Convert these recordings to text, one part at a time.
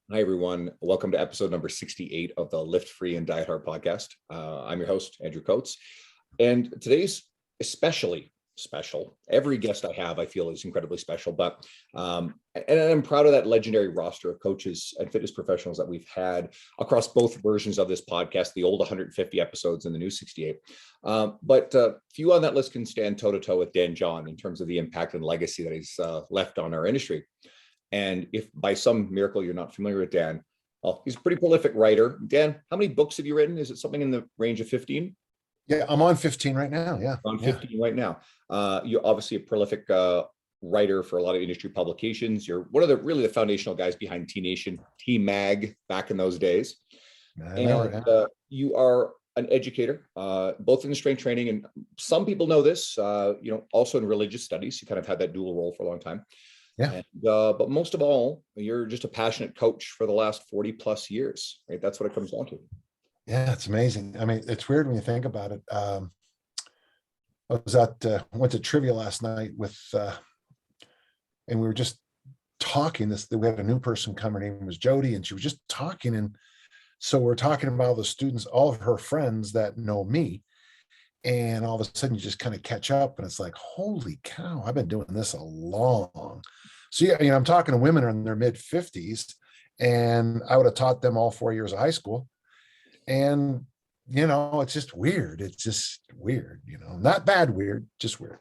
Hi, everyone. Welcome to episode number 68 of the Lift Free and Diet Hard podcast. I'm your host, Andrew Coates. And today's especially special. Every guest I have, I feel, is incredibly special. And I'm proud of that legendary roster of coaches and fitness professionals that we've had across both versions of this podcast, the old 150 episodes and the new 68. But few on that list can stand toe-to-toe with Dan John in terms of the impact and legacy that he's left on our industry. And if by some miracle you're not familiar with Dan, well, he's a pretty prolific writer. Dan, how many books have you written? Is it something in the range of 15? Yeah, I'm on 15 right now. Yeah. On 15 right now. You're obviously a prolific writer for a lot of industry publications. You're one of the foundational guys behind T Nation, T Mag back in those days. You are an educator, both in strength training and some people know this, also in religious studies. You kind of had that dual role for a long time. Yeah. And, but most of all, you're just a passionate coach for the last 40 plus years, right? That's what it comes down to. Yeah, it's amazing. I mean, it's weird when you think about it. I went to trivia last night and we were just talking we had a new person come, her name was Jody, and she was just talking. And so we're talking about all the students, all of her friends that know me. And all of a sudden you just kind of catch up and it's like, holy cow, I've been doing this a long. So yeah, I'm talking to women in their mid 50s, and I would have taught them all 4 years of high school. And, it's just weird. It's just weird, not bad weird, just weird.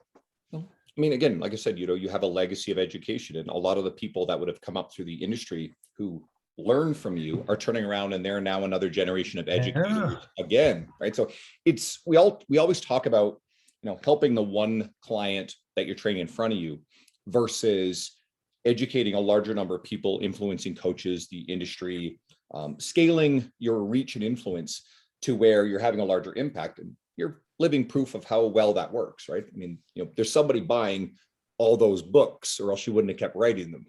I mean, again, like I said, you have a legacy of education, and a lot of the people that would have come up through the industry who learn from you are turning around and they're now another generation of educators again, right? So we always talk about, helping the one client that you're training in front of you versus educating a larger number of people, influencing coaches, the industry, scaling your reach and influence to where you're having a larger impact, and you're living proof of how well that works, right? I mean, there's somebody buying all those books, or else you wouldn't have kept writing them.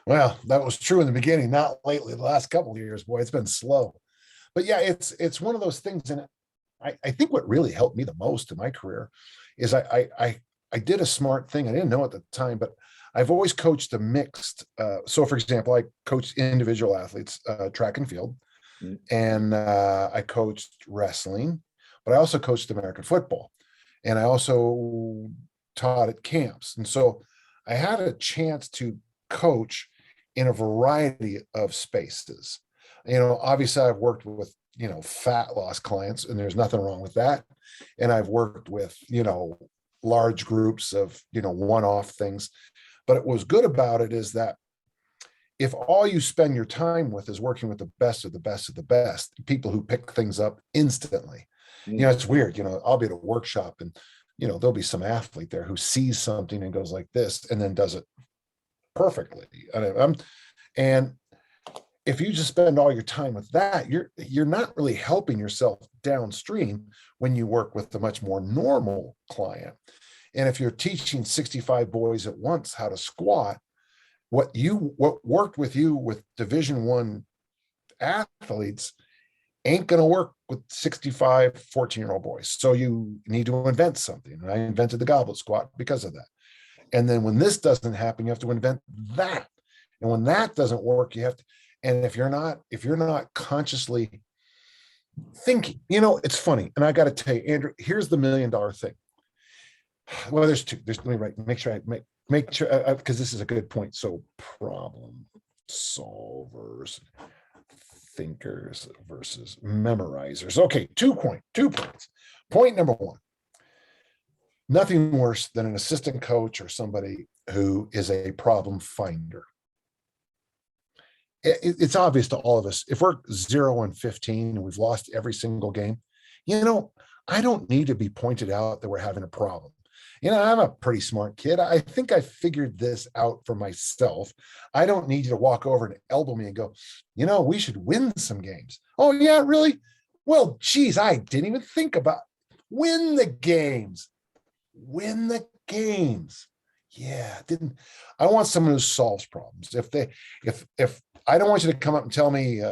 Well, that was true in the beginning, not lately. The last couple of years, boy, it's been slow. But yeah, it's one of those things. And I think what really helped me the most in my career is I did a smart thing. I didn't know at the time, but I've always coached a mixed. So for example, I coached individual athletes, track and field, and I coached wrestling, but I also coached American football, and I also taught at camps. And so I had a chance to coach in a variety of spaces. Obviously I've worked with, fat loss clients, and there's nothing wrong with that. And I've worked with, large groups of, one-off things. But what was good about it is that if all you spend your time with is working with the best of the best of the best, people who pick things up instantly, it's weird, I'll be at a workshop and, there'll be some athlete there who sees something and goes like this and then does it perfectly. And if you just spend all your time with that, you're not really helping yourself downstream when you work with a much more normal client. And if you're teaching 65 boys at once how to squat, what worked with you with Division I athletes ain't going to work with 65 14-year-old boys. So you need to invent something. And I invented the goblet squat because of that. And then when this doesn't happen, you have to invent that. And when that doesn't work, you have to, and if you're not consciously thinking, it's funny. And I got to tell you, Andrew, here's the $1 million thing. Well, there's two. Let me make sure because this is a good point. So problem solvers, thinkers versus memorizers. Okay, 2 points. Point number 1. Nothing worse than an assistant coach or somebody who is a problem finder. It's obvious to all of us. If we're 0-15 and we've lost every single game, I don't need to be pointed out that we're having a problem. I'm a pretty smart kid. I think I figured this out for myself. I don't need you to walk over and elbow me and go, we should win some games. Oh, yeah, really? Well, geez, I didn't even think about win the games. Yeah, I want someone who solves problems. If I don't want you to come up and tell me,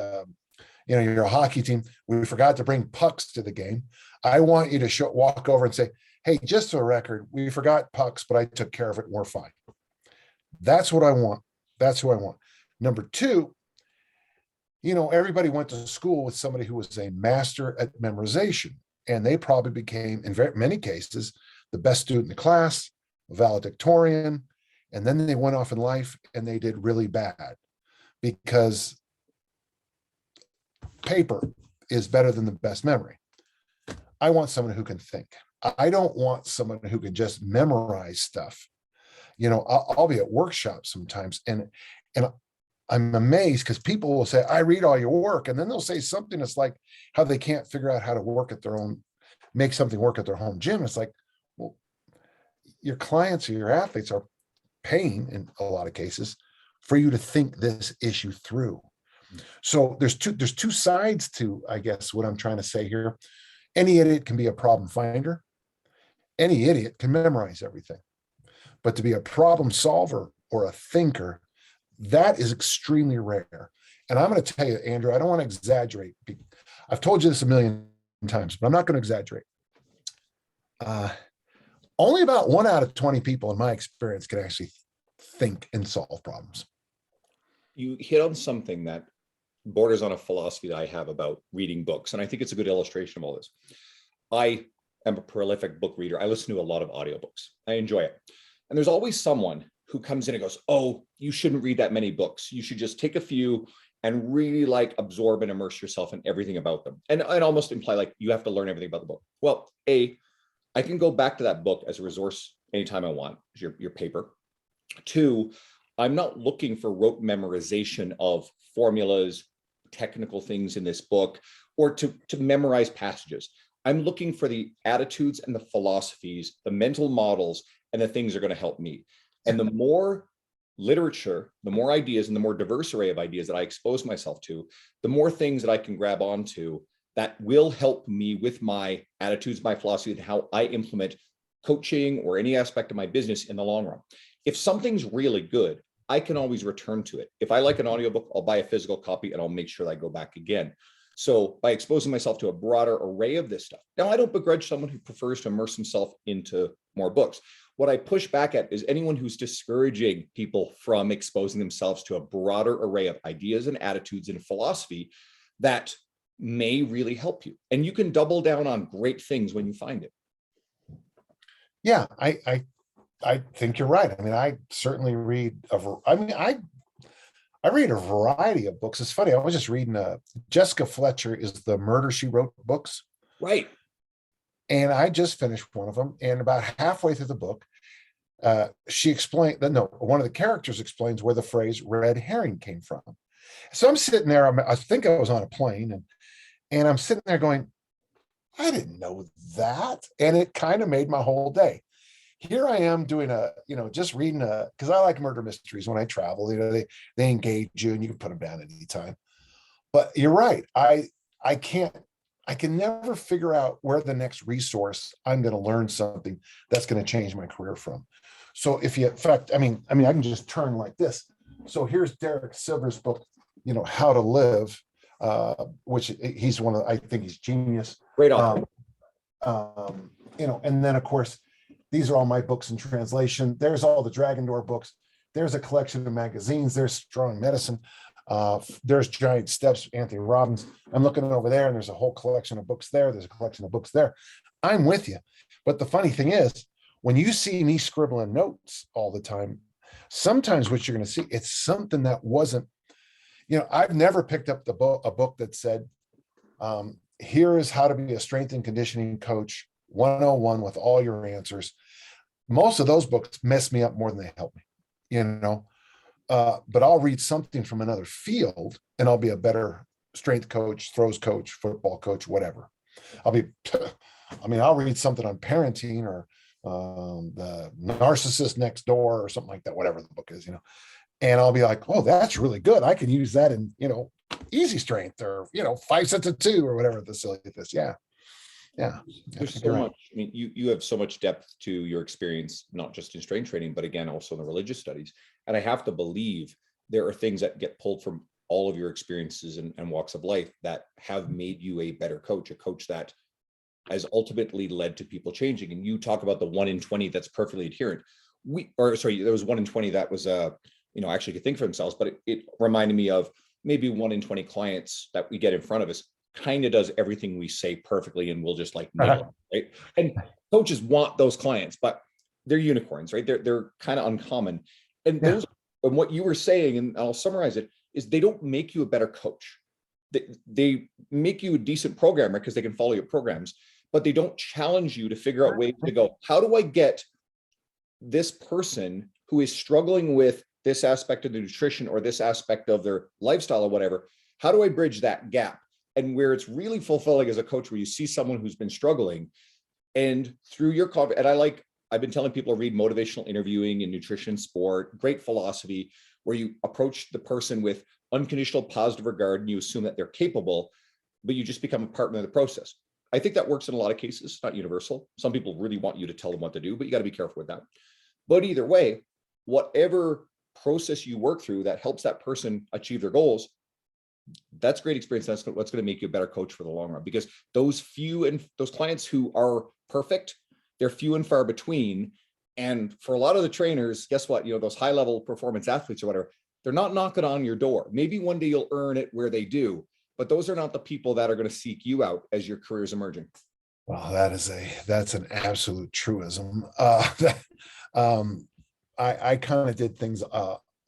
you're a hockey team, we forgot to bring pucks to the game. I want you to walk over and say, hey, just for a record, we forgot pucks, but I took care of it and we're fine. That's what I want. That's who I want. Number 2, everybody went to school with somebody who was a master at memorization, and they probably became, in very many cases, the best student in the class, valedictorian, and then they went off in life and they did really bad because paper is better than the best memory. I want someone who can think. I don't want someone who can just memorize stuff. I'll be at workshops sometimes, and I'm amazed because people will say, I read all your work. And then they'll say something that's like how they can't figure out how to make something work at their home gym. It's like, well, your clients or your athletes are paying in a lot of cases for you to think this issue through. So there's two sides to, I guess, what I'm trying to say here. Any idiot can be a problem finder. Any idiot can memorize everything. But to be a problem solver or a thinker, that is extremely rare. And I'm going to tell you, Andrew, I don't want to exaggerate. I've told you this a million times, but I'm not going to exaggerate. Only about 1 out of 20 people in my experience can actually think and solve problems. You hit on something that borders on a philosophy that I have about reading books. And I think it's a good illustration of all this. I am a prolific book reader. I listen to a lot of audiobooks. I enjoy it. And there's always someone who comes in and goes, oh, you shouldn't read that many books. You should just take a few and really absorb and immerse yourself in everything about them. And almost imply you have to learn everything about the book. Well, I can go back to that book as a resource anytime I want, your paper. 2, I'm not looking for rote memorization of formulas, technical things in this book, or to memorize passages. I'm looking for the attitudes and the philosophies, the mental models, and the things that are going to help me. And the more literature, the more ideas, and the more diverse array of ideas that I expose myself to, the more things that I can grab onto that will help me with my attitudes, my philosophy, and how I implement coaching or any aspect of my business in the long run. If something's really good, I can always return to it. If I like an audiobook, I'll buy a physical copy and I'll make sure that I go back again. So by exposing myself to a broader array of this stuff, now I don't begrudge someone who prefers to immerse himself into more books. What I push back at is anyone who's discouraging people from exposing themselves to a broader array of ideas and attitudes and philosophy that may really help you. And you can double down on great things when you find it. Yeah, I think you're right. I mean, I certainly read I read a variety of books. It's funny. I was just reading Jessica Fletcher is the Murder, She Wrote books. Right. And I just finished one of them. And about halfway through the book, she explained that one of the characters explains where the phrase red herring came from. So I'm sitting there, I think I was on a plane, and I'm sitting there going, I didn't know that. And it kind of made my whole day. Here I am doing just reading because I like murder mysteries when I travel. They engage you and you can put them down at any time. But you're right. I can never figure out where the next resource I'm going to learn something that's going to change my career from. So in fact, I can just turn like this. So here's Derek Silver's book, How to Live, which he's I think he's genius. Great author. And then of course, these are all my books in translation. There's all the Dragon Door books. There's a collection of magazines. There's Strong Medicine. There's Giant Steps, Anthony Robbins. I'm looking over there, and there's a whole collection of books there. There's a collection of books there. I'm with you. But the funny thing is, when you see me scribbling notes all the time, sometimes what you're going to see, it's something that wasn't, I've never picked up a book that said, here is how to be a strength and conditioning coach 101 with all your answers. Most of those books mess me up more than they help me, but I'll read something from another field and I'll be a better strength coach, throws coach, football coach, whatever. I'll read something on parenting or the narcissist next door or something like that, whatever the book is, and I'll be like, oh, that's really good. I can use that in, easy strength or, 5 sets of 2 or whatever the silly is. Yeah. There's so much. I mean, you have so much depth to your experience, not just in strength training, but again, also in the religious studies. And I have to believe there are things that get pulled from all of your experiences and walks of life that have made you a better coach, a coach that has ultimately led to people changing. And you talk about the 1 in 20 that's perfectly adherent. There was 1 in 20 that was, actually could think for themselves, but it reminded me of, maybe 1 in 20 clients that we get in front of us kind of does everything we say perfectly and we'll just like nail it, right? And coaches want those clients, but they're unicorns, right? They're kind of uncommon. And Yeah. those, and what you were saying, and I'll summarize it, is they don't make you a better coach. They make you a decent programmer because they can follow your programs, but they don't challenge you to figure out ways to go, how do I get this person who is struggling with this aspect of the nutrition or this aspect of their lifestyle or whatever, how do I bridge that gap? And where it's really fulfilling as a coach, where you see someone who's been struggling, and through your and I've been telling people to read Motivational Interviewing in Nutrition Sport, great philosophy, where you approach the person with unconditional positive regard and you assume that they're capable, but you just become a partner in the process. I think that works in a lot of cases, not universal. Some people really want you to tell them what to do, but you got to be careful with that. But either way, whatever process you work through that helps that person achieve their goals, that's great experience. That's what's going to make you a better coach for the long run, because those clients who are perfect, they're few and far between. And for a lot of the trainers, guess what? Those high level performance athletes or whatever, they're not knocking on your door. Maybe one day you'll earn it where they do, but those are not the people that are going to seek you out as your career is emerging. Well, that's an absolute truism. I kind of did things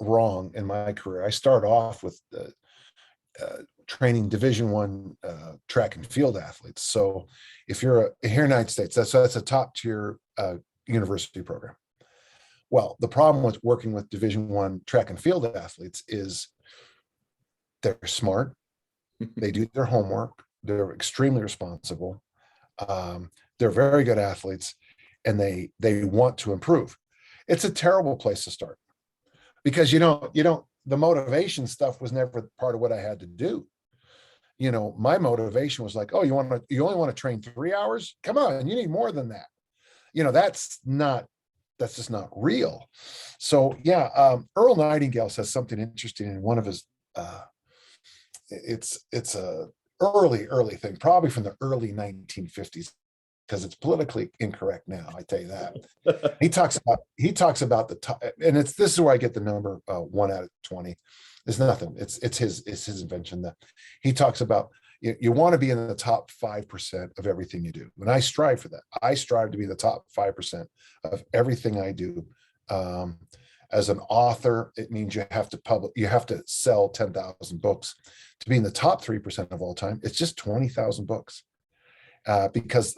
wrong in my career. I started off with training Division I track and field athletes. So if you're here in the United States, that's a top tier university program. Well, the problem with working with Division I track and field athletes is they're smart, they do their homework, they're extremely responsible, they're very good athletes, and they want to improve. It's a terrible place to start, because the motivation stuff was never part of what I had to do. My motivation was like, oh, you only want to train 3 hours? Come on, you need more than that. That's just not real. So yeah, Earl Nightingale says something interesting in one of his it's a early thing, probably from the early 1950s, because it's politically incorrect now, I tell you that. He talks about the top, and this is where I get the number 1 out of 20. It's nothing. It's his invention. That he talks about, you want to be in the top 5% of everything you do. And I strive for that. I strive to be the top 5% of everything I do. As an author, it means you have to sell 10,000 books. To be in the top 3% of all time, it's just 20,000 books. Because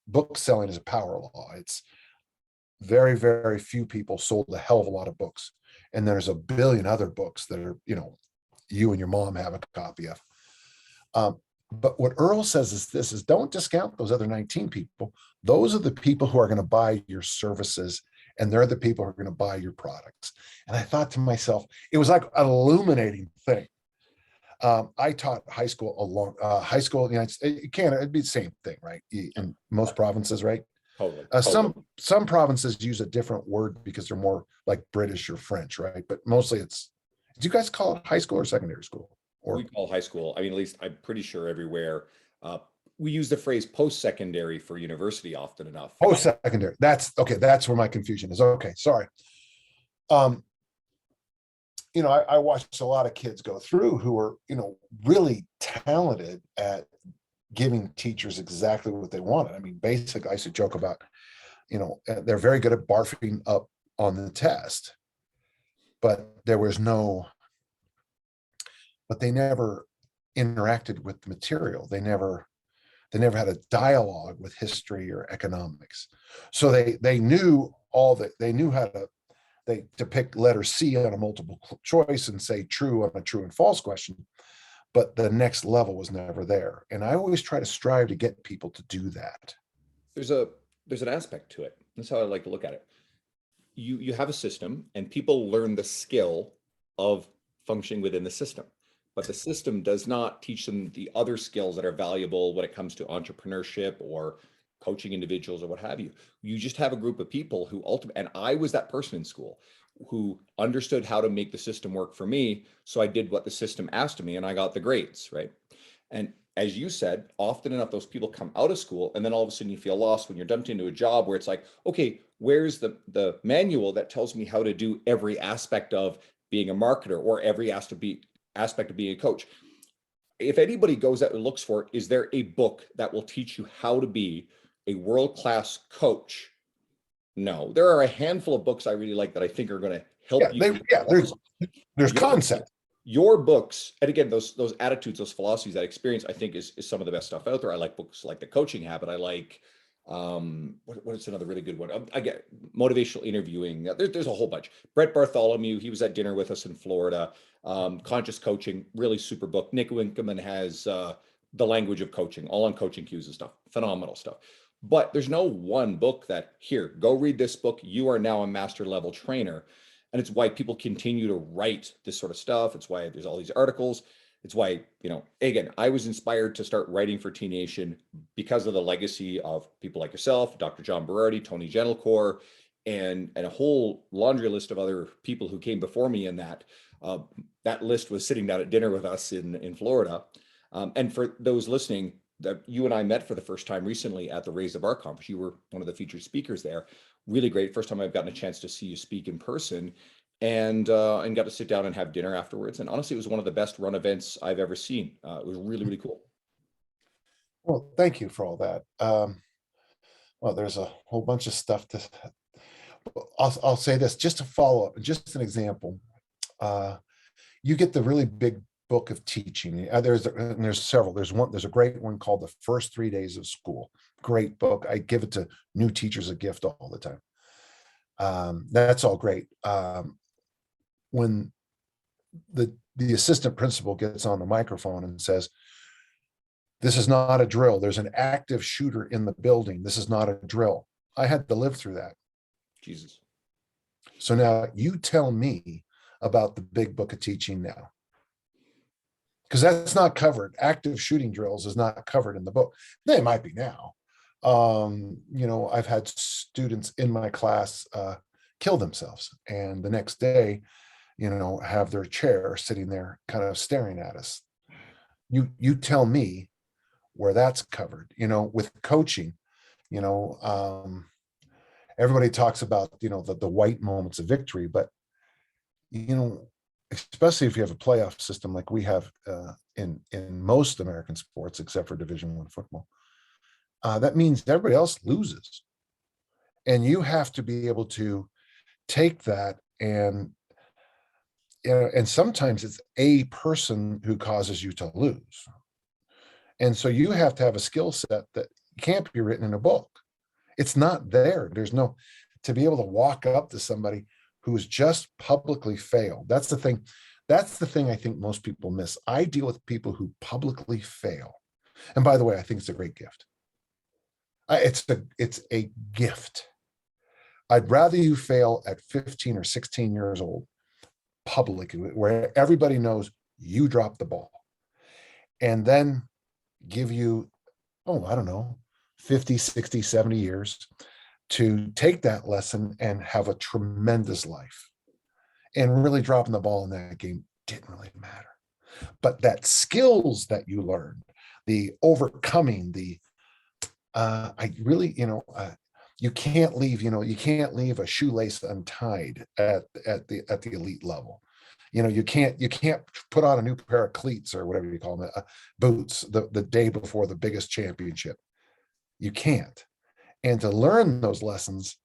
book selling is a power law. It's very, very few people sold a hell of a lot of books. And there's a billion other books that are, you and your mom have a copy of. But what Earl says is don't discount those other 19 people. Those are the people who are going to buy your services, and they're the people who are going to buy your products. And I thought to myself, it was like an illuminating thing. I taught high school in the United States. Canada, it'd be the same thing, right? In most provinces, right? Totally. Some provinces use a different word because they're more like British or French, right? But mostly do you guys call it high school or secondary school? We call high school. I mean, at least I'm pretty sure everywhere. We use the phrase post-secondary for university often enough. Post-secondary. That's okay. That's where my confusion is. Okay, sorry. I watched a lot of kids go through who are, really talented at giving teachers exactly what they wanted. I mean, basically, I used to joke about, they're very good at barfing up on the test, but they never interacted with the material. They never had a dialogue with history or economics. So they knew how to pick letter C on a multiple choice and say true on a true and false question, but the next level was never there. And I always try to strive to get people to do that. There's an aspect to it. That's how I like to look at it. You have a system, and people learn the skill of functioning within the system, but the system does not teach them the other skills that are valuable when it comes to entrepreneurship or coaching individuals or what have you. You just have a group of people who and I was that person in school who understood how to make the system work for me. So I did what the system asked of me and I got the grades, right? And as you said, often enough, those people come out of school and then all of a sudden you feel lost when you're dumped into a job where it's like, okay, where's the manual that tells me how to do every aspect of being a marketer or every aspect of being a coach. If anybody goes out and looks for it, is there a book that will teach you how to be a world-class coach? No, there are a handful of books I really like that I think are going to help you. There's concept. Your books, and again, those attitudes, those philosophies, that experience, I think is some of the best stuff out there. I like books like The Coaching Habit. I like what is another really good one? I get motivational interviewing. There's a whole bunch. Brett Bartholomew, he was at dinner with us in Florida. Conscious Coaching, really super book. Nick Winkelman has The Language of Coaching, all on coaching cues and stuff. Phenomenal stuff. But there's no one book that, here, go read this book. You are now a master level trainer. And it's why people continue to write this sort of stuff. It's why there's all these articles. It's why, again, I was inspired to start writing for T Nation because of the legacy of people like yourself, Dr. John Berardi, Tony Gentlecore, and a whole laundry list of other people who came before me in that. That list was sitting down at dinner with us in Florida. And for those listening, that you and I met for the first time recently at the Raise the Bar conference. You were one of the featured speakers there. Really great. First time I've gotten a chance to see you speak in person, and got to sit down and have dinner afterwards. And honestly, it was one of the best run events I've ever seen. It was really, really cool. Well, thank you for all that. Well, there's a whole bunch of stuff I'll say this just to follow up, just an example. You get the really big book of teaching. There's several. There's a great one called The First 3 Days of School. Great book. I give it to new teachers a gift all the time. That's all great. When the assistant principal gets on the microphone and says, "This is not a drill. There's an active shooter in the building. This is not a drill." I had to live through that. Jesus. So now you tell me about the big book of teaching now. Because that's not covered. Active shooting drills is not covered in the book. They might be now. I've had students in my class kill themselves, and the next day, have their chair sitting there kind of staring at us. You tell me where that's covered. With coaching, everybody talks about the white moments of victory, but especially if you have a playoff system like we have in most American sports, except for Division I football, that means everybody else loses. And you have to be able to take that and sometimes it's a person who causes you to lose. And so you have to have a skill set that can't be written in a book. It's not there. To be able to walk up to somebody who's just publicly failed. That's the thing I think most people miss. I deal with people who publicly fail. And by the way, I think it's a great gift. It's a gift. I'd rather you fail at 15 or 16 years old, publicly, where everybody knows you dropped the ball, and then give you, 50, 60, 70 years to take that lesson and have a tremendous life. And really dropping the ball in that game didn't really matter. But that skills that you learned, the overcoming, you can't leave a shoelace untied at the elite level. You can't put on a new pair of cleats or whatever you call them, boots the day before the biggest championship. You can't. And to learn those lessons,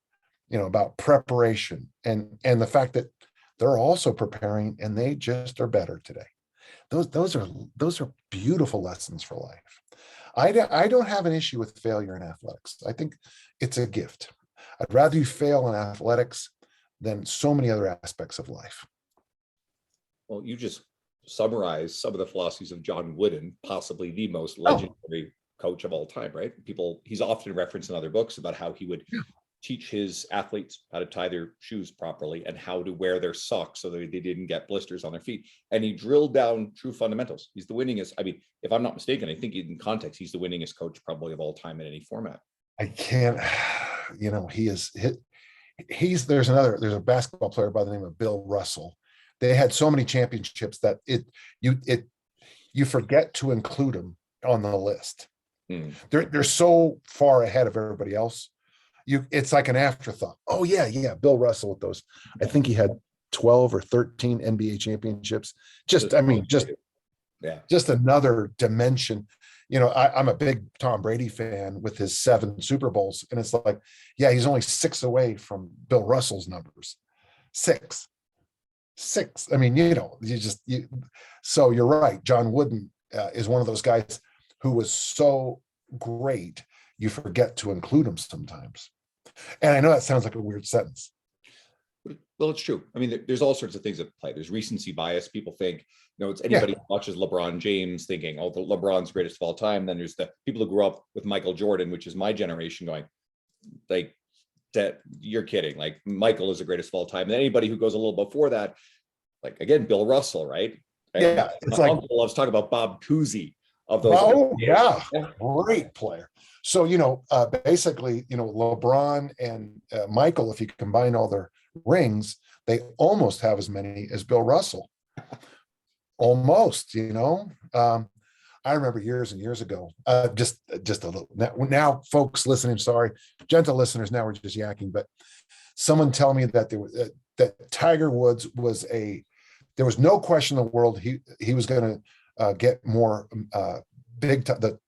about preparation and the fact that they're also preparing and they just are better today. Those are beautiful lessons for life. I don't have an issue with failure in athletics. I think it's a gift. I'd rather you fail in athletics than so many other aspects of life. Well, you just summarized some of the philosophies of John Wooden, possibly the most legendary coach of all time, right? He's often referenced in other books about how he would teach his athletes how to tie their shoes properly and how to wear their socks so that they didn't get blisters on their feet. And he drilled down true fundamentals. He's the winningest. If I'm not mistaken, I think in context, he's the winningest coach probably of all time in any format. I can't, he is, there's a basketball player by the name of Bill Russell. They had so many championships that you forget to include them on the list. They're so far ahead of everybody else. It's like an afterthought. Oh yeah, Bill Russell with those. I think he had 12 or 13 NBA championships. Just, I mean, yeah, just another dimension. You know, I'm a big Tom Brady fan with his 7 Super Bowls. And it's like, yeah, he's only 6 away from Bill Russell's numbers. 6. I mean, you know, so you're right. John Wooden is one of those guys who was so great, you forget to include him sometimes. And I know that sounds like a weird sentence. well, it's true. I mean, there's all sorts of things at play. There's recency bias. People think, you know, it's anybody who watches LeBron James thinking, oh, the LeBron's greatest of all time. Then there's the people who grew up with Michael Jordan, which is my generation, going, like, that you're kidding. Like, Michael is the greatest of all time. And anybody who goes a little before that, like, again, Bill Russell, right? Yeah, it's my uncle loves talking about Bob Cousy of those. Oh, yeah, great player. So, you know, basically, you know, LeBron and Michael, if you combine all their rings, they almost have as many as Bill Russell. Almost, you know. I remember years and years ago, just a little. Now, folks listening, sorry, gentle listeners, now we're just yakking, but someone tell me that that Tiger Woods was there was no question in the world he was going to get more the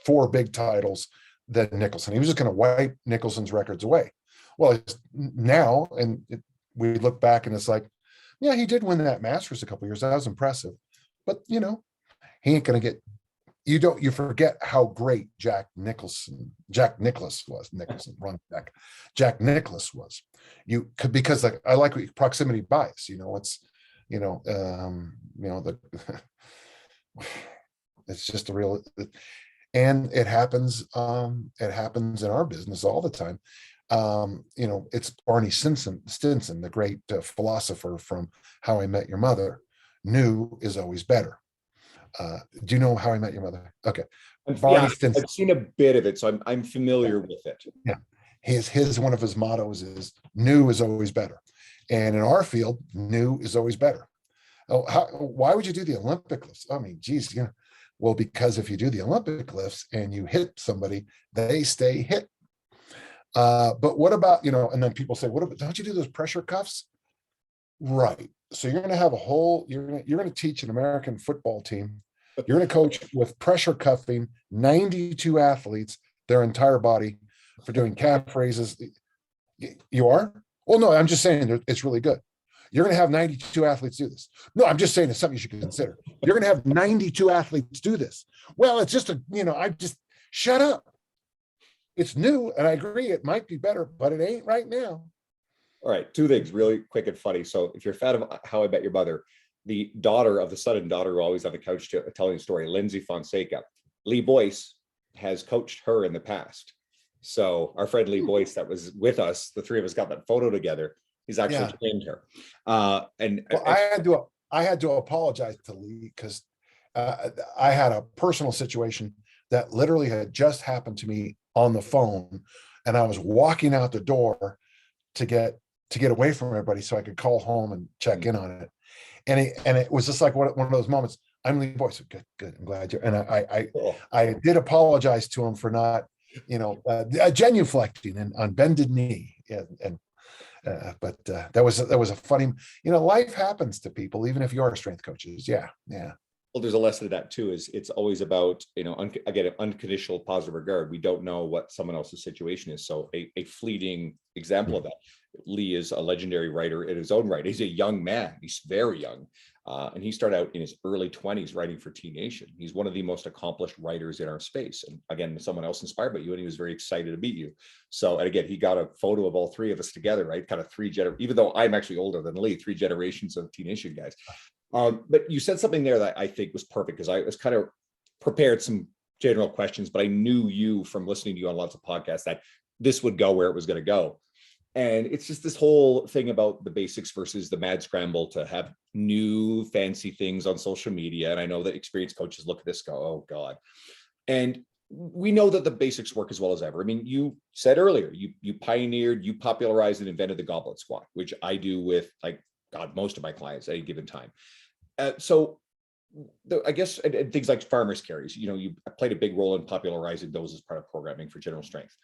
4 big titles than Nicholson. He was just going to wipe Nicholson's records away. Well, it's now, and we look back and it's like, yeah, he did win that Masters a couple of years. That was impressive, but you know, he ain't going to get. You forget how great Jack Nicklaus was. Jack Nicklaus was. You could, because like I like proximity bias. You know, it's you know the it's just a real, and it happens in our business all the time. You know, it's Barney Stinson, the great philosopher from How I Met Your Mother. New is always better. Do you know How I Met Your Mother? Okay. Barney Stinson. I've seen a bit of it, so I'm familiar with it. Yeah. His one of his mottos is new is always better. And in our field, new is always better. Oh, why would you do the Olympic lifts? I mean, geez, you know, well, because if you do the Olympic lifts and you hit somebody, they stay hit. But what about, you know, and then people say, what about, don't you do those pressure cuffs? Right. So you're going to have you're going to teach an American football team. You're going to coach with pressure cuffing 92 athletes, their entire body, for doing calf raises. You are? Well, no, I'm just saying it's really good. You're going to have 92 athletes do this. No, I'm just saying it's something you should consider. You're going to have 92 athletes do this. Well, it's just shut up. It's new. And I agree, it might be better, but it ain't right now. All right, 2 things really quick and funny. So if you're a fan of How I Met Your Mother, the daughter of the son and daughter who always on the couch telling a story, Lindsay Fonseca, Lee Boyce has coached her in the past. So our friend Lee Boyce that was with us, the 3 of us got that photo together. He's actually trained her. I had to apologize to Lee because I had a personal situation that literally had just happened to me on the phone, and I was walking out the door to get away from everybody so I could call home and check in on it. And it was just like one of those moments. I'm Lee Boyce. Good. I'm glad you're. And I did apologize to him for not, you know, genuflecting and on bended knee. But that was a funny, you know, life happens to people, even if you are strength coaches. Yeah. Well, there's a lesson to that too. Is it's always about, you know, again, unconditional positive regard. We don't know what someone else's situation is. So a fleeting example of that. Lee is a legendary writer in his own right. He's a young man. He's very young. And he started out in his early 20s writing for T Nation. He's one of the most accomplished writers in our space. And again, someone else inspired by you, and he was very excited to meet you. So, and again, he got a photo of all 3 of us together, right? Kind of even though I'm actually older than Lee, 3 generations of T Nation guys. But you said something there that I think was perfect, because I was kind of prepared some general questions, but I knew you from listening to you on lots of podcasts that this would go where it was going to go. And it's just this whole thing about the basics versus the mad scramble to have new fancy things on social media. And I know that experienced coaches look at this, go, oh God. And we know that the basics work as well as ever. I mean, you said earlier, you pioneered, you popularized and invented the goblet squat, which I do with, like, God, most of my clients at any given time. I guess, and things like farmers carries, you know, you played a big role in popularizing those as part of programming for general strength.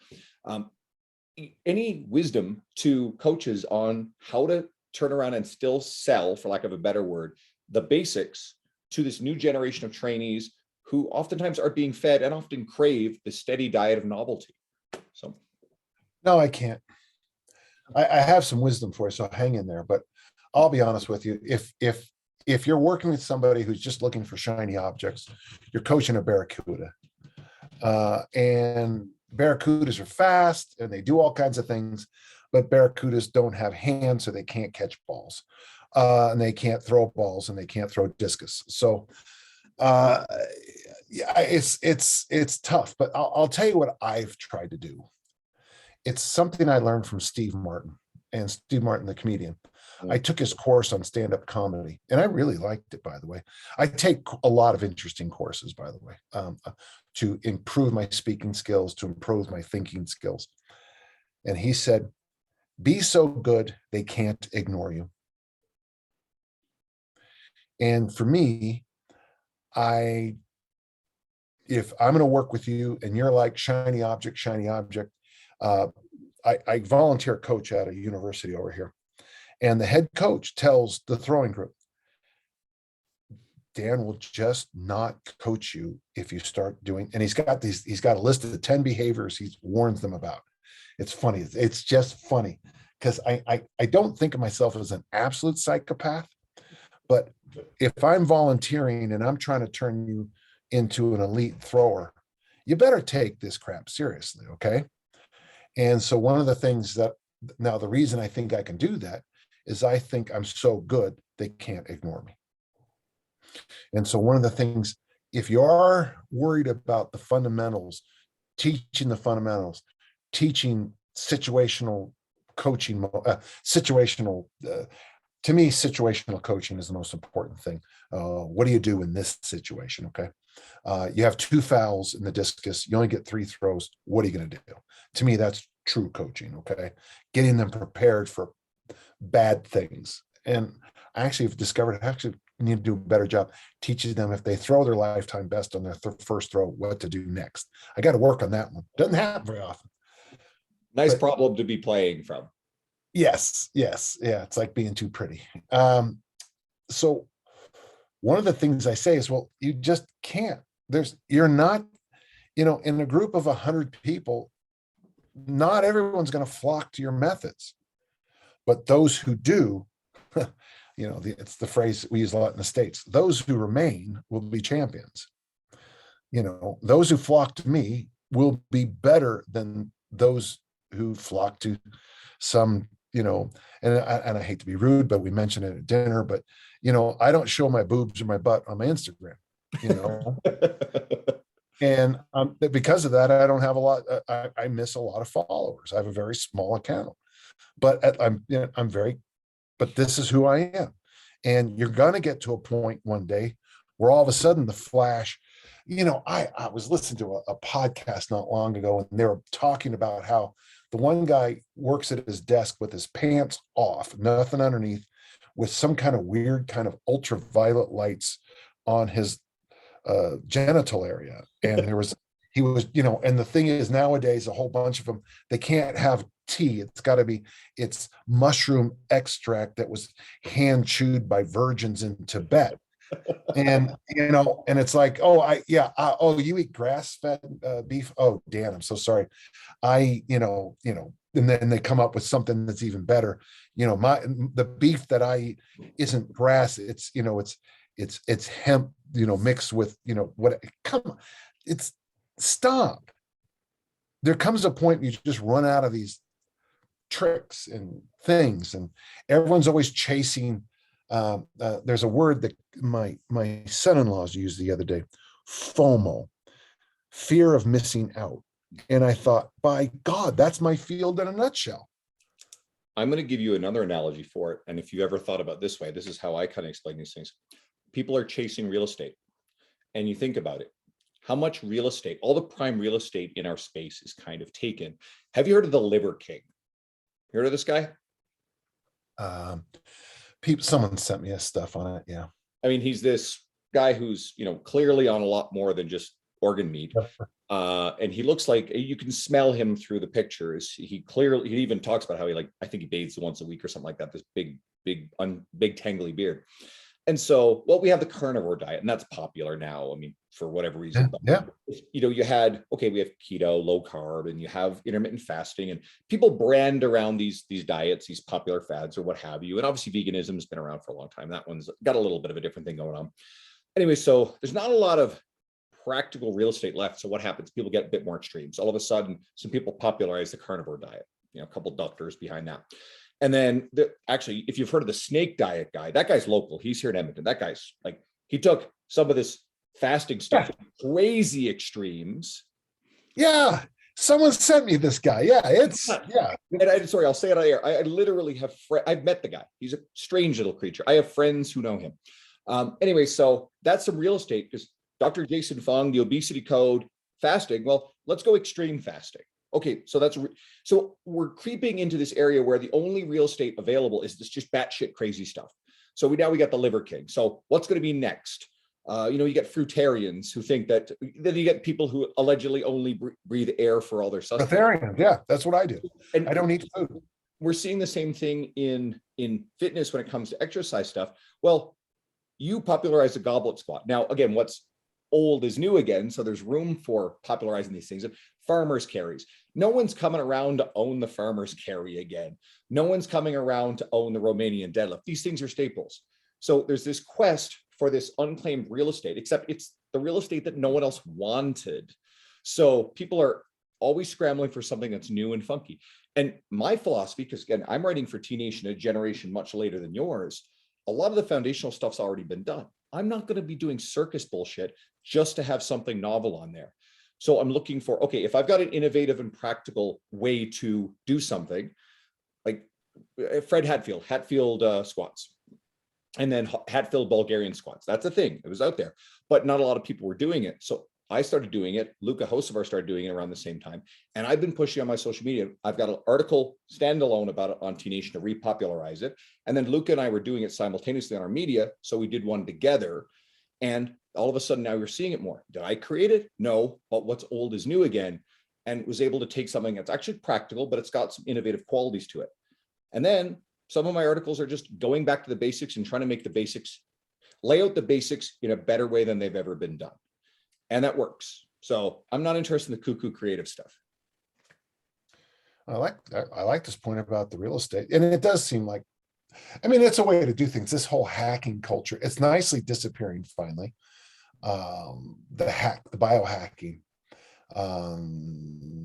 Any wisdom to coaches on how to turn around and still sell, for lack of a better word, the basics to this new generation of trainees who oftentimes are being fed and often crave the steady diet of novelty? So, No, I can't. I have some wisdom for you, so hang in there. But I'll be honest with you. If you're working with somebody who's just looking for shiny objects, you're coaching a barracuda. And barracudas are fast and they do all kinds of things, but barracudas don't have hands, so they can't catch balls. And they can't throw balls and they can't throw discus. So yeah, it's tough, but I'll tell you what I've tried to do. It's something I learned from Steve Martin, and Steve Martin, the comedian. I took his course on stand-up comedy, and I really liked it, by the way. I take a lot of interesting courses, by the way, to improve my speaking skills, to improve my thinking skills. And he said, be so good, they can't ignore you. And for me, if I'm going to work with you and you're like shiny object, I volunteer coach at a university over here. And the head coach tells the throwing group, Dan will just not coach you if you start doing, and he's got a list of 10 behaviors he warns them about. It's funny. It's just funny because I don't think of myself as an absolute psychopath, but if I'm volunteering and I'm trying to turn you into an elite thrower, you better take this crap seriously, okay? And so one of the things that, now the reason I think I can do that is I think I'm so good, they can't ignore me. And so one of the things, if you are worried about the fundamentals, teaching the fundamentals, teaching situational coaching, to me, situational coaching is the most important thing. What do you do in this situation? Okay. You have 2 fouls in the discus. You only get 3 throws. What are you going to do? To me, that's true coaching. Okay. Getting them prepared for bad things. And I actually have discovered I actually need to do a better job teaching them, if they throw their lifetime best on their first throw, what to do next. I got to work on that one. Doesn't happen very often. Nice problem to be playing from. Yes. Yeah. It's like being too pretty. So one of the things I say is, well, you just can't. You're not, in a group of 100 people, not everyone's going to flock to your methods, but those who do, it's the phrase we use a lot in the States. Those who remain will be champions. Those who flock to me will be better than those who flock to some, and I hate to be rude, but we mentioned it at dinner, but, I don't show my boobs or my butt on my Instagram, and because of that, I don't have a lot, I miss a lot of followers. I have a very small account, but but this is who I am. And you're going to get to a point one day where all of a sudden the flash, I was listening to a podcast not long ago, and they were talking about how the one guy works at his desk with his pants off, nothing underneath, with some kind of weird kind of ultraviolet lights on his genital area. And he was, and the thing is, nowadays, a whole bunch of them, they can't have tea. It's mushroom extract that was hand chewed by virgins in Tibet. And and it's like, you eat grass-fed beef? Oh, Dan, I'm so sorry. And then they come up with something that's even better. The beef that I eat isn't grass. It's hemp, mixed with, what, come on, stop. There comes a point you just run out of these tricks and things, and everyone's always chasing. There's a word that my son-in-laws used the other day, FOMO, fear of missing out. And I thought, by God, that's my field in a nutshell. I'm going to give you another analogy for it. And if you ever thought about this way, this is how I kind of explain these things. People are chasing real estate. And you think about it, how much real estate, all the prime real estate in our space is kind of taken. Have you heard of the Liver King? You heard of this guy? Someone sent me stuff on it. Yeah. I mean, he's this guy who's, clearly on a lot more than just organ meat. And he looks like, you can smell him through the pictures. He even talks about how I think he bathes once a week or something like that. This big big tangly beard. And so, well, we have the carnivore diet, and that's popular now. I mean, for whatever reason. Yeah. You know, we have keto, low carb, and you have intermittent fasting, and people brand around these diets, these popular fads or what have you. And obviously veganism has been around for a long time. That one's got a little bit of a different thing going on. Anyway, so there's not a lot of practical real estate left. So what happens? People get a bit more extremes. All of a sudden, some people popularize the carnivore diet, you know, a couple doctors behind that. And then actually, if you've heard of the snake diet guy, that guy's local. He's here in Edmonton. That guy's like, he took some of this fasting stuff, crazy extremes. Yeah. Someone sent me this guy. Yeah. And sorry, I'll say it on air. I literally have, I've met the guy. He's a strange little creature. I have friends who know him. Anyway, so that's some real estate, because Dr. Jason Fung, the obesity code, fasting. Well, let's go extreme fasting. Okay, so we're creeping into this area where the only real estate available is this just batshit crazy stuff. So we got the Liver King. So what's going to be next? You get fruitarians who think that, then you get people who allegedly only breathe air for all their sustenance. Breatharian, yeah, that's what I do. And I don't eat food. We're seeing the same thing in fitness when it comes to exercise stuff. Well, you popularize the goblet squat. Now, again, what's old is new again. So there's room for popularizing these things. Farmers carries. No one's coming around to own the farmers carry again. No one's coming around to own the Romanian deadlift. These things are staples. So there's this quest for this unclaimed real estate, except it's the real estate that no one else wanted. So people are always scrambling for something that's new and funky. And my philosophy, because again, I'm writing for T Nation, a generation much later than yours, a lot of the foundational stuff's already been done. I'm not going to be doing circus bullshit just to have something novel on there. So I'm looking for, okay, if I've got an innovative and practical way to do something, like Fred Hatfield squats, and then Hatfield Bulgarian squats. That's a thing. It was out there, but not a lot of people were doing it. So I started doing it. Luca Hocevar started doing it around the same time. And I've been pushing on my social media. I've got an article standalone about it on T Nation to repopularize it. And then Luca and I were doing it simultaneously on our media. So we did one together. And all of a sudden now you're seeing it more. Did I create it? No, but what's old is new again, and was able to take something that's actually practical, but it's got some innovative qualities to it. And then some of my articles are just going back to the basics and trying to make the basics, lay out the basics in a better way than they've ever been done. And that works. So I'm not interested in the cuckoo creative stuff. I like this point about the real estate. And it does seem like, I mean, it's a way to do things. This whole hacking culture, it's nicely disappearing finally. The biohacking.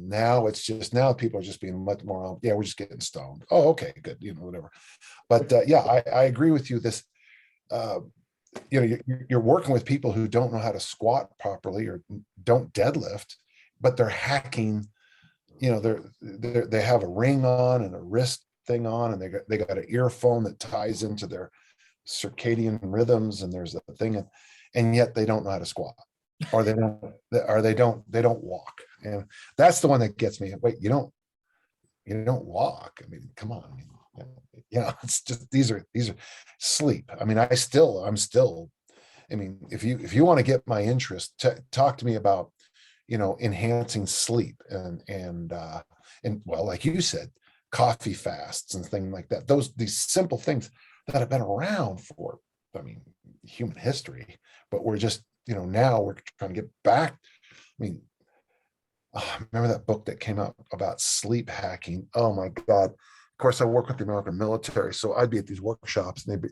Now people are just being much more, yeah, we're just getting stoned. Oh, okay, good, whatever. But yeah, I agree with you. This, you're working with people who don't know how to squat properly or don't deadlift, but they're hacking. They have a ring on and a wrist thing on, and they got an earphone that ties into their circadian rhythms, and there's a thing, and yet they don't know how to squat, or they don't walk. And that's the one that gets me. Wait, you don't walk? I mean, come on. It's just these are sleep. I mean, I'm still. I mean, if you want to get my interest, talk to me about enhancing sleep and well, like you said, coffee fasts and things like that. These simple things that have been around for, I mean, human history, but we're just, now we're trying to get back. I mean, remember that book that came out about sleep hacking? Oh my God. Of course, I work with the American military. So I'd be at these workshops and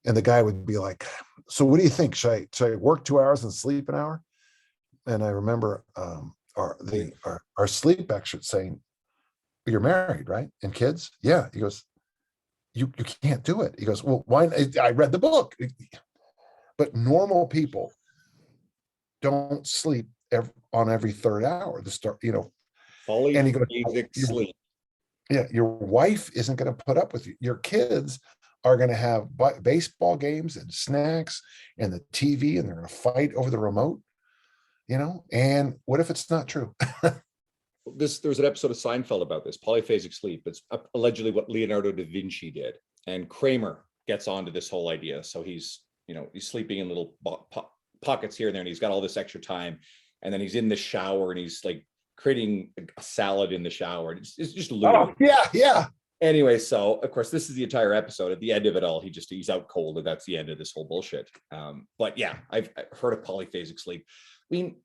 the guy would be like, so what do you think? Should I work 2 hours and sleep an hour? And I remember our sleep expert saying, you're married, right? And kids? Yeah. He goes, you can't do it. He goes, well, why? I read the book. But normal people don't sleep on every third hour. Fully and he goes, basic sleep. Yeah, your wife isn't going to put up with you. Your kids are going to have baseball games and snacks and the TV, and they're going to fight over the remote. And what if it's not true? There was an episode of Seinfeld about this, polyphasic sleep. It's allegedly what Leonardo da Vinci did. And Kramer gets onto this whole idea. So he's sleeping in little pockets here and there, and he's got all this extra time. And then he's in the shower and he's like creating a salad in the shower. It's just ludicrous. Oh, yeah. Anyway, so of course, this is the entire episode. At the end of it all, he's out cold, and that's the end of this whole bullshit. But yeah, I've heard of polyphasic sleep. I mean,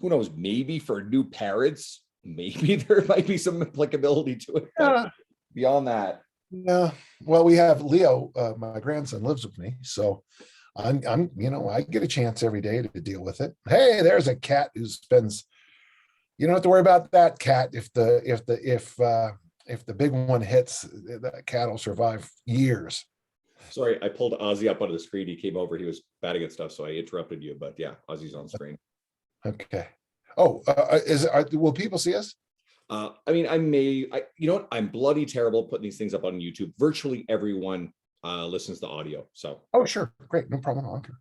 who knows? Maybe for new parents, maybe there might be some applicability to it. But Yeah. beyond that, Yeah. Well, we have Leo, my grandson lives with me. So I get a chance every day to deal with it. Hey, there's a cat who spends, you don't have to worry about that cat. If the big one hits, that cat will survive years. sorry, I pulled Ozzy up onto the screen. He came over. He was batting at stuff, so I interrupted you. But yeah, Ozzy's on screen. Okay. Oh, will people see us? I mean, you know what? I'm bloody terrible at putting these things up on YouTube. Virtually everyone listens to audio. So, Oh, sure. Great. No problem. Okay.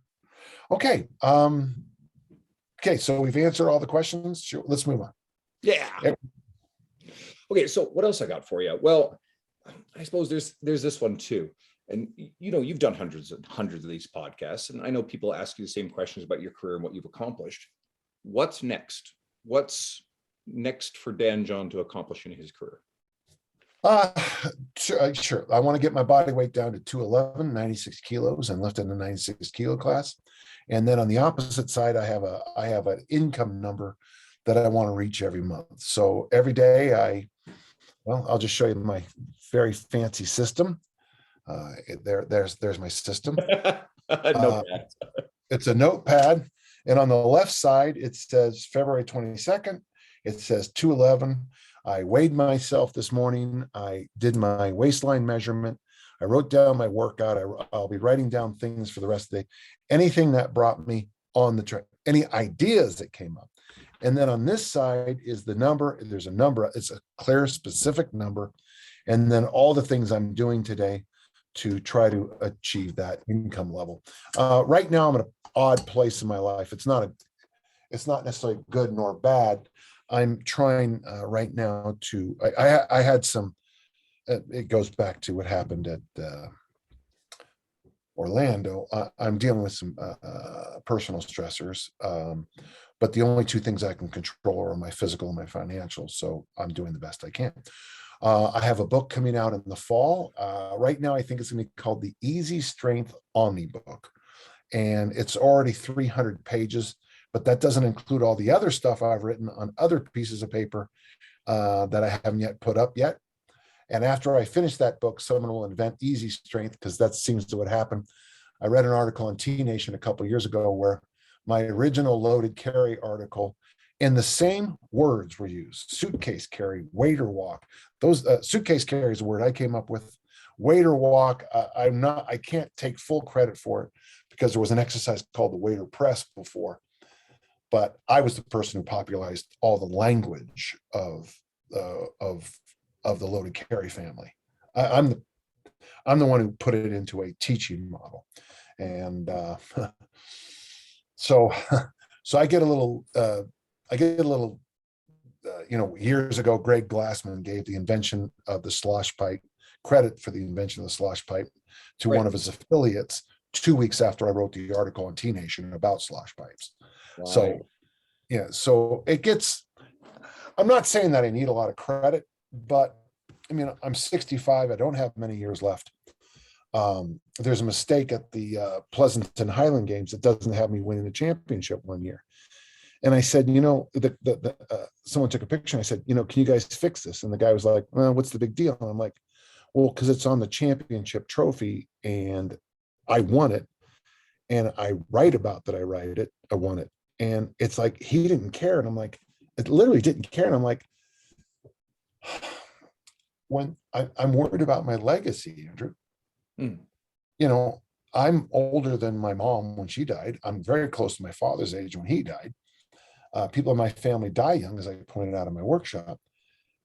Okay. Okay. So we've answered all the questions. Sure, let's move on. yeah. Yep. Okay. So, what else I got for you? Well, I suppose there's this one too. And you've done hundreds and hundreds of these podcasts, and I know people ask you the same questions about your career and what you've accomplished. What's next? What's next for Dan John to accomplish in his career? Uh, sure. I want to get my body weight down to 211, 96 kilos, and lift in the 96 kilo class. And then on the opposite side, I have an income number that I want to reach every month. So every day I'll just show you my very fancy system. There's my system. No, It's a notepad. And on the left side, it says February 22nd. It says 211. I weighed myself this morning. I did my waistline measurement. I wrote down my workout. I'll be writing down things for the rest of the day. Anything that brought me on the track, any ideas that came up. And then on this side is the number. There's a number. It's a clear, specific number. And then all the things I'm doing today to try to achieve that income level. Right now, I'm in an odd place in my life. It's not necessarily good nor bad. I'm trying right now to, I had some, it goes back to what happened at Orlando. I'm dealing with some personal stressors, but the only two things I can control are my physical and my financial. So I'm doing the best I can. I have a book coming out in the fall. Right now, I think it's going to be called the Easy Strength Omnibook. And it's already 300 pages, but that doesn't include all the other stuff I've written on other pieces of paper that I haven't yet put up yet. And after I finish that book, someone will invent Easy Strength, because that seems to what happened. I read an article on T Nation a couple of years ago where my original loaded carry article, and the same words were used: suitcase carry, waiter walk. Those suitcase carry is a word I came up with. Waiter walk, I can't take full credit for it because there was an exercise called the waiter press before, but I was the person who popularized all the language of the loaded carry family. I'm the one who put it into a teaching model, and so I get a little. Years ago, Greg Glassman gave the invention of the slosh pipe credit for the invention of the slosh pipe to one of his affiliates 2 weeks after I wrote the article on T Nation about slosh pipes. Wow. So, yeah, so it gets, I'm not saying that I need a lot of credit, but I mean, I'm 65. I don't have many years left. There's a mistake at the Pleasanton Highland Games that doesn't have me winning the championship one year. And I said, someone took a picture and I said, can you guys fix this? And the guy was like, well, what's the big deal? And I'm like, well, because it's on the championship trophy and I won it. And I write about that I won it. And it's like, he didn't care. And I'm like, it literally didn't care. And I'm like, when I'm worried about my legacy, Andrew, I'm older than my mom when she died. I'm very close to my father's age when he died. People in my family die young, as I pointed out in my workshop.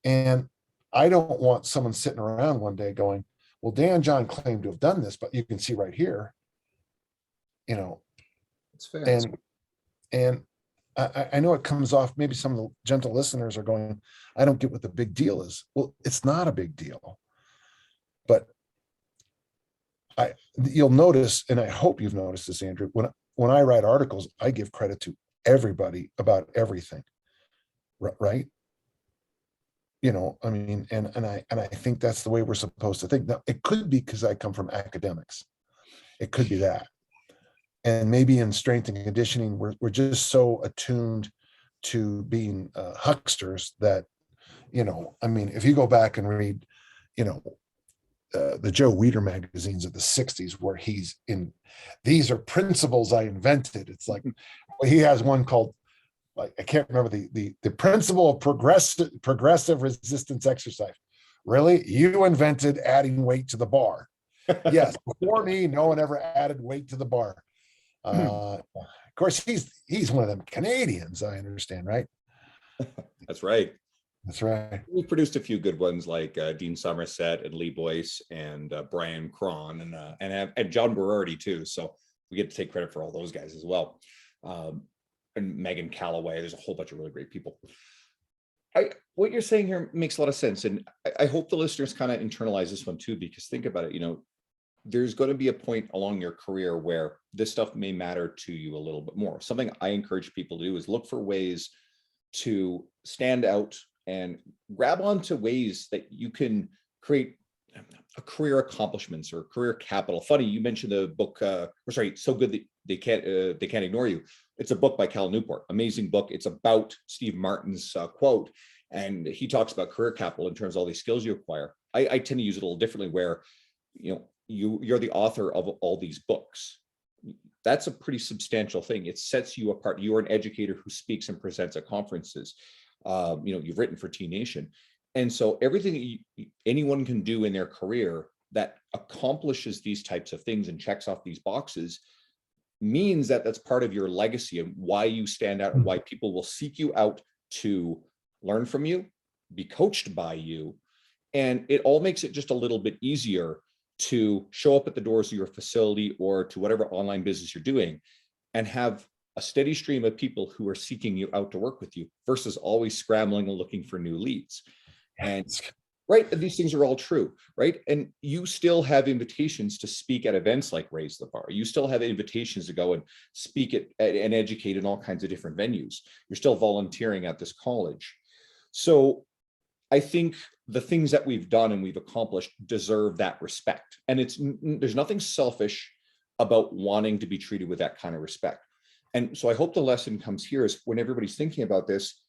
And I don't want someone sitting around one day going, well, Dan John claimed to have done this, but you can see right here, it's fair. And I know it comes off, maybe some of the gentle listeners are going, I don't get what the big deal is. Well, it's not a big deal, but you'll notice, and I hope you've noticed this, Andrew, when I write articles, I give credit to everybody about everything, right? I mean, and I think that's the way we're supposed to think. Now, it could be because I come from academics. It could be that. And maybe in strength and conditioning, we're just so attuned to being hucksters that, I mean, if you go back and read, you know, the Joe Weider magazines of the 60s, where he's in, these are principles I invented. It's like, he has one called, like, I can't remember the principle of progressive resistance exercise. Really? You invented adding weight to the bar. Yes. Before me, no one ever added weight to the bar. Of course, he's one of them Canadians, I understand, right? That's right. That's right. We've produced a few good ones like Dean Somerset and Lee Boyce and Brian Cron and John Berardi too. So we get to take credit for all those guys as well. And Megan Calloway. There's a whole bunch of really great people. What you're saying here makes a lot of sense, and I hope the listeners kind of internalize this one too, because think about it. There's going to be a point along your career where this stuff may matter to you a little bit more. Something I encourage people to do is look for ways to stand out and grab onto ways that you can create a career accomplishments or career capital. Funny, you mentioned the book, So Good That They Can't Ignore You. It's a book by Cal Newport, amazing book. It's about Steve Martin's quote, and he talks about career capital in terms of all these skills you acquire. I tend to use it a little differently, where you're the author of all these books. That's a pretty substantial thing. It sets you apart. You're an educator who speaks and presents at conferences. You've written for T Nation. And so everything anyone can do in their career that accomplishes these types of things and checks off these boxes means that that's part of your legacy and why you stand out and why people will seek you out to learn from you, be coached by you. And it all makes it just a little bit easier to show up at the doors of your facility or to whatever online business you're doing and have a steady stream of people who are seeking you out to work with you versus always scrambling and looking for new leads. And right, these things are all true, right? And you still have invitations to speak at events like Raise the Bar. You still have invitations to go and speak and educate in all kinds of different venues. You're still volunteering at this college. So I think the things that we've done and we've accomplished deserve that respect. And there's nothing selfish about wanting to be treated with that kind of respect. And so I hope the lesson comes here is when everybody's thinking about this,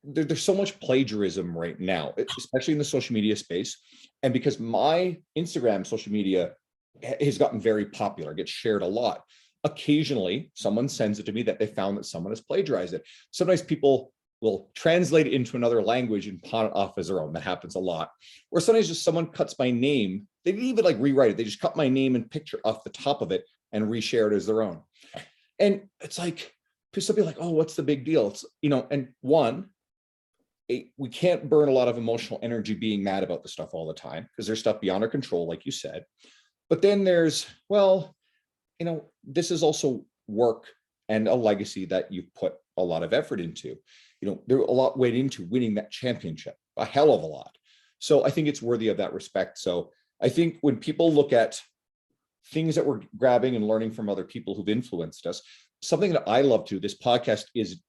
there's so much plagiarism right now, especially in the social media space. And because my Instagram social media has gotten very popular, gets shared a lot. Occasionally, someone sends it to me that they found that someone has plagiarized it. Sometimes people will translate it into another language and pawn it off as their own. That happens a lot. Or sometimes just someone cuts my name. They didn't even rewrite it. They just cut my name and picture off the top of it and reshare it as their own. And it's like, some people are like, oh, what's the big deal? It's, and we can't burn a lot of emotional energy being mad about the stuff all the time because there's stuff beyond our control, like you said. But then there's, this is also work and a legacy that you've put a lot of effort into. There a lot went into winning that championship, a hell of a lot. So I think it's worthy of that respect. So I think when people look at things that we're grabbing and learning from other people who've influenced us, something that I love to, this podcast is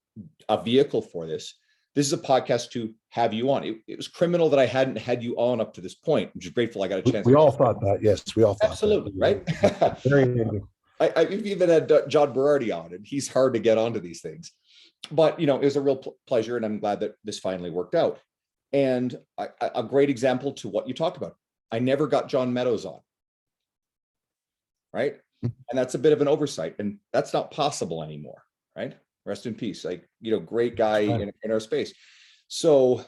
a vehicle for this. This is a podcast to have you on. It was criminal that I hadn't had you on up to this point. I'm just grateful I got a chance. We all thought that. Yes, we all thought absolutely that. Right. I've even had John Berardi on, and he's hard to get onto these things. But it was a real pleasure, and I'm glad that this finally worked out. And a great example to what you talked about. I never got John Meadows on. Right. And that's a bit of an oversight, and that's not possible anymore. Right. Rest in peace. Great guy in our space. So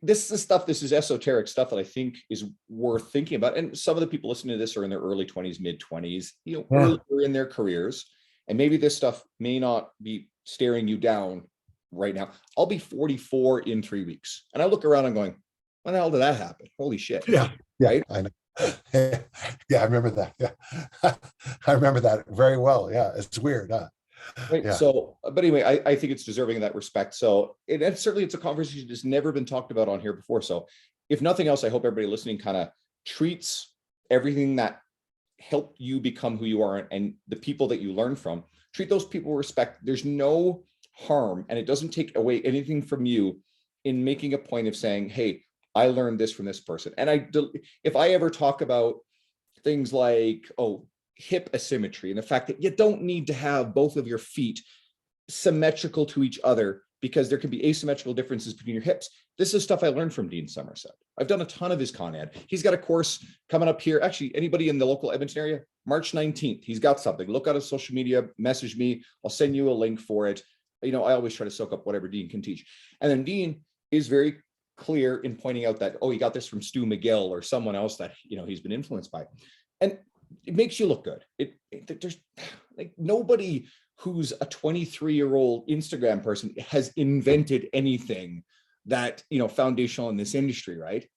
this is esoteric stuff that I think is worth thinking about. And some of the people listening to this are in their early 20s, mid 20s, earlier in their careers. And maybe this stuff may not be staring you down right now. I'll be 44 in 3 weeks. And I look around and going, when the hell did that happen? Holy shit. Yeah. Right? I know. Yeah, I remember that. Yeah. I remember that very well. Yeah. It's weird. Right. Yeah. So, but anyway, I think it's deserving of that respect. So certainly it's a conversation that's never been talked about on here before. So if nothing else, I hope everybody listening kind of treats everything that helped you become who you are and the people that you learn from, treat those people with respect. There's no harm, and it doesn't take away anything from you in making a point of saying, hey, I learned this from this person. And if I ever talk about things like, hip asymmetry and the fact that you don't need to have both of your feet symmetrical to each other because there can be asymmetrical differences between your hips. This is stuff I learned from Dean Somerset. I've done a ton of his Con Ed. He's got a course coming up here. Actually, anybody in the local Edmonton area, March 19th, he's got something. Look at his social media, message me. I'll send you a link for it. I always try to soak up whatever Dean can teach. And then Dean is very clear in pointing out that, he got this from Stu McGill or someone else that, he's been influenced by. And it makes you look good. There's like nobody who's a 23-year-old Instagram person has invented anything that, foundational in this industry, right?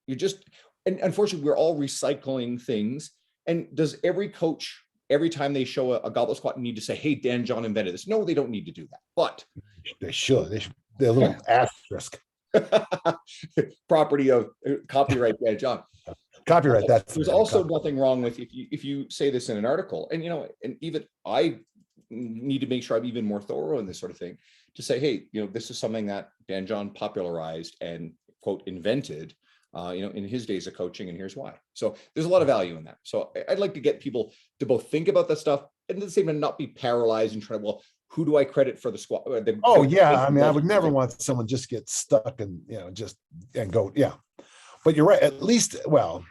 And unfortunately, we're all recycling things. And does every coach, every time they show a goblet squat, need to say, hey, Dan John invented this? No, they don't need to do that. But they should. They're a little asterisk. Property of copyright Dan John. Copyright. There's also nothing wrong with if you say this in an article, and and even I need to make sure I'm even more thorough in this sort of thing to say, hey, this is something that Dan John popularized and quote invented, in his days of coaching, and here's why. So there's a lot of value in that. So I'd like to get people to both think about that stuff and at the same time not be paralyzed and try to, who do I credit for the squat? I mean, I would never want someone just get stuck and and go, But you're right. At least, but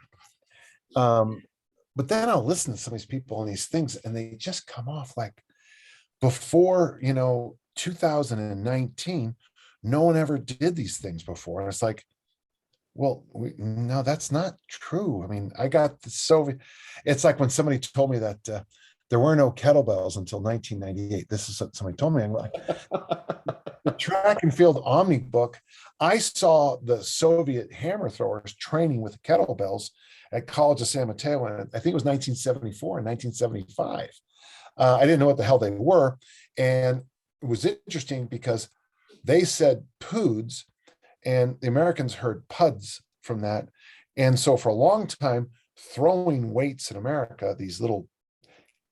then I'll listen to some of these people on these things, and they just come off like before 2019, no one ever did these things before, and it's like, well, no, that's not true. I mean, I got the Soviet. It's like when somebody told me that there were no kettlebells until 1998. This is what somebody told me. I'm like, the track and field Omni book, I saw the Soviet hammer throwers training with kettlebells at College of San Mateo, and I think it was 1974 and 1975. I didn't know what the hell they were. And it was interesting because they said POODs, and the Americans heard PUDs from that. And so for a long time, throwing weights in America, these little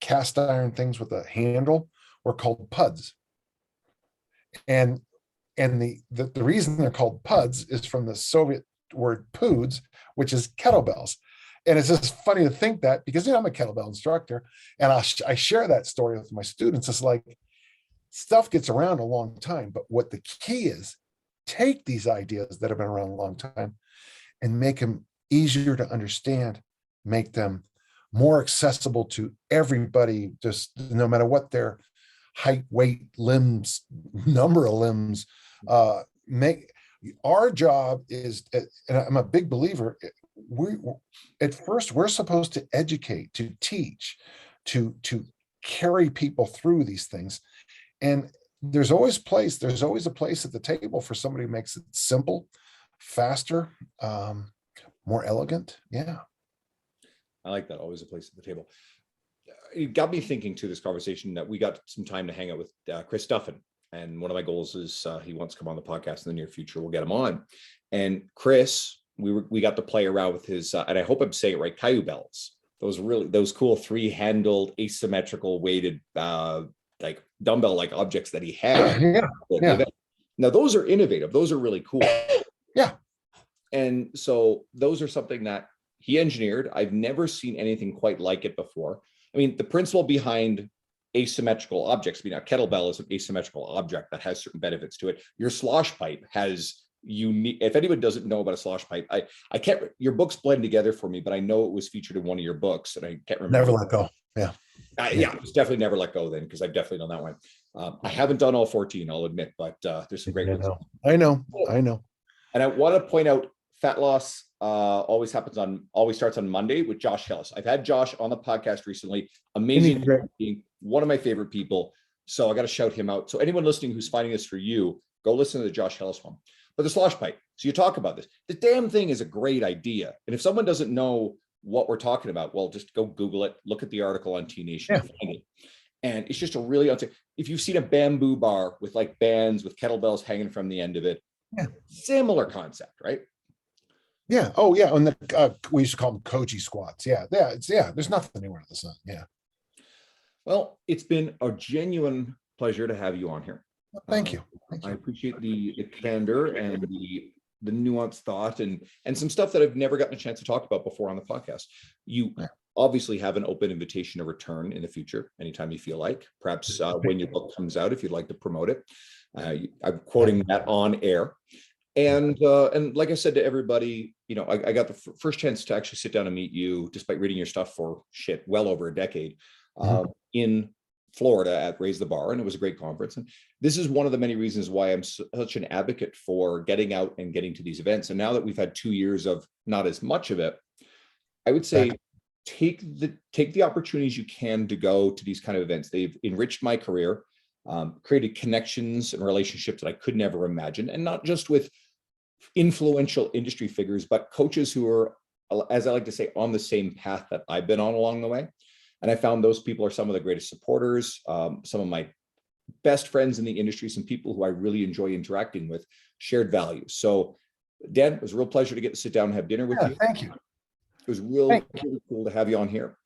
cast iron things with a handle, were called PUDs. And the reason they're called PUDs is from the Soviet word POODs, which is kettlebells. And it's just funny to think that, because I'm a kettlebell instructor, and I share that story with my students. It's like, stuff gets around a long time, but what the key is, take these ideas that have been around a long time and make them easier to understand, make them more accessible to everybody, just no matter what their height, weight, limbs, number of limbs. Our job is, and I'm a big believer, we're supposed to educate, to teach, to carry people through these things. And there's always a place at the table for somebody who makes it simple, faster, more elegant. Yeah. I like that. Always a place at the table. It got me thinking to this conversation that we got some time to hang out with Chris Duffin. And one of my goals is he wants to come on the podcast in the near future. We'll get him on. And Chris, we got to play around with his, and I hope I'm saying it right, Kayubells. Those cool 3-handled asymmetrical weighted like dumbbell-like objects that he had. Yeah. Now those are innovative. Those are really cool. Yeah. And so those are something that he engineered. I've never seen anything quite like it before. I mean, the principle behind asymmetrical objects, a kettlebell is an asymmetrical object that has certain benefits to it. Your slosh pipe has unique, if anyone doesn't know about a slosh pipe, I can't, your books blend together for me, but I know it was featured in one of your books and I can't remember. Never Let Go. Yeah. Yeah, it's definitely Never Let Go then, because I've definitely done that one. I haven't done all 14, I'll admit, but there's some great ones. I know. And I want to point out, fat loss always starts on Monday with Josh Hillis. I've had Josh on the podcast recently. Amazing, one of my favorite people. So I got to shout him out. So anyone listening who's finding this for you, go listen to the Josh Hillis one. But the slosh pipe. So you talk about this. The damn thing is a great idea. And if someone doesn't know what we're talking about, well, just go Google it, look at the article on T Nation, and find it. And it's just a really, if you've seen a bamboo bar with like bands with kettlebells hanging from the end of it, similar concept, right? Yeah. Oh, yeah. And we used to call them Koji squats. Yeah. There's nothing new under the sun. Yeah. Well, it's been a genuine pleasure to have you on here. Well, thank you. Thank I you. appreciate the candor and the nuanced thought and some stuff that I've never gotten a chance to talk about before on the podcast. You Yeah. obviously have an open invitation to return in the future, anytime you feel like, perhaps when your book comes out, if you'd like to promote it. I'm quoting that on air. And like I said to everybody, you know, I got the first chance to actually sit down and meet you, despite reading your stuff for well over a decade, in Florida at Raise the Bar, and it was a great conference. And this is one of the many reasons why I'm such an advocate for getting out and getting to these events. And now that we've had 2 years of not as much of it, I would say take the opportunities you can to go to these kind of events. They've enriched my career, created connections and relationships that I could never imagine, and not just with influential industry figures, but coaches who are, as I like to say, on the same path that I've been on along the way. And I found those people are some of the greatest supporters, some of my best friends in the industry, some people who I really enjoy interacting with, shared values. So Dan, it was a real pleasure to get to sit down and have dinner with you. Thank you. It was really cool to have you on here.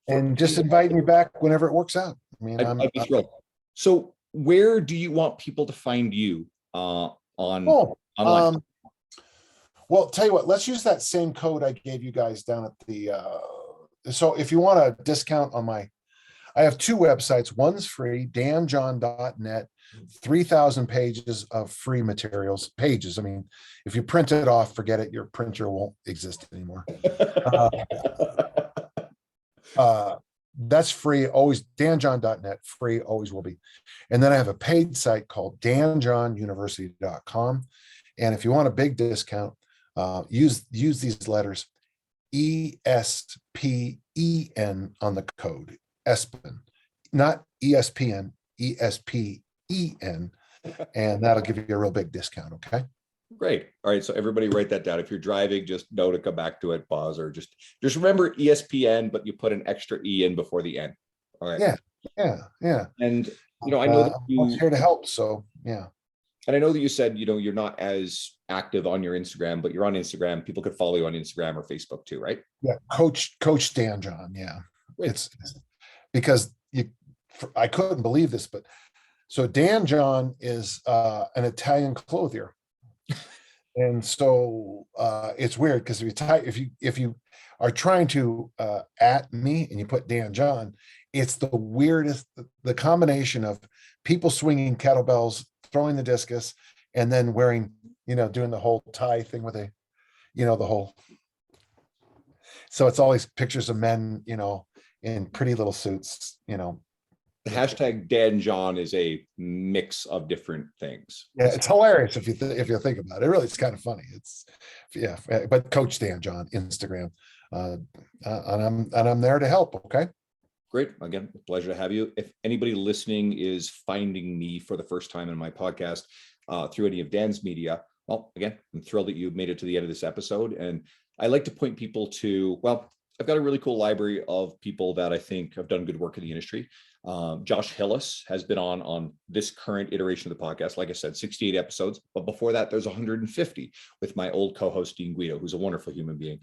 And just invite me back whenever it works out. I mean, I'd be thrilled. So where do you want people to find you online? Well, tell you what, let's use that same code I gave you guys down at the, so if you want a discount on I have 2 websites. One's free, danjohn.net, 3,000 pages of free materials, pages. I mean, if you print it off, forget it, your printer won't exist anymore. That's free, always, danjohn.net, free, always will be. And then I have a paid site called danjohnuniversity.com. And if you want a big discount, use these letters ESPEN on the code, ESPEN, not ESPN, ESPEN, and that'll give you a real big discount. Okay. Great. All right. So everybody write that down. If you're driving, just know to come back to it, pause, or just remember ESPN, but you put an extra E in before the N. All right. Yeah. And, you know, I know that I'm here to help. So, yeah. And I know that you said, you know, you're not as active on your Instagram, but you're on Instagram. People could follow you on Instagram or Facebook too, right? Yeah. Coach Dan John. Yeah. Great. It's because I couldn't believe this, but so Dan John is an Italian clothier. And so it's weird because if you are trying to at me and you put Dan John, it's the weirdest, the combination of people swinging kettlebells, throwing the discus, and then wearing, you know, doing the whole tie thing with the whole. So it's always pictures of men, you know, in pretty little suits, you know. The hashtag Dan John is a mix of different things. Yeah, it's hilarious if you think about it. Really, it's kind of funny. It's but Coach Dan John Instagram, and I'm there to help. Okay. Great. Again, pleasure to have you. If anybody listening is finding me for the first time in my podcast through any of Dan's media, well, again, I'm thrilled that you made it to the end of this episode. And I like to point people to, well, I've got a really cool library of people that I think have done good work in the industry. Josh Hillis has been on this current iteration of the podcast. Like I said, 68 episodes, but before that, there's 150 with my old co-host, Dean Guido, who's a wonderful human being.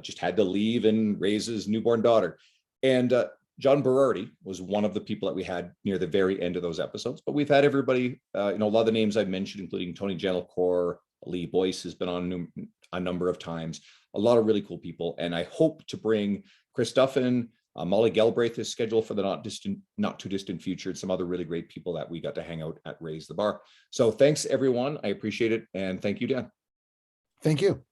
Just had to leave and raise his newborn daughter. And John Berardi was one of the people that we had near the very end of those episodes, but we've had everybody, you know, a lot of the names I've mentioned, including Tony Gentilcore, Lee Boyce has been on a number of times, a lot of really cool people. And I hope to bring Chris Duffin, Molly Galbraith is scheduled for the not too distant future, and some other really great people that we got to hang out at Raise the Bar. So thanks everyone. I appreciate it. And thank you, Dan. Thank you.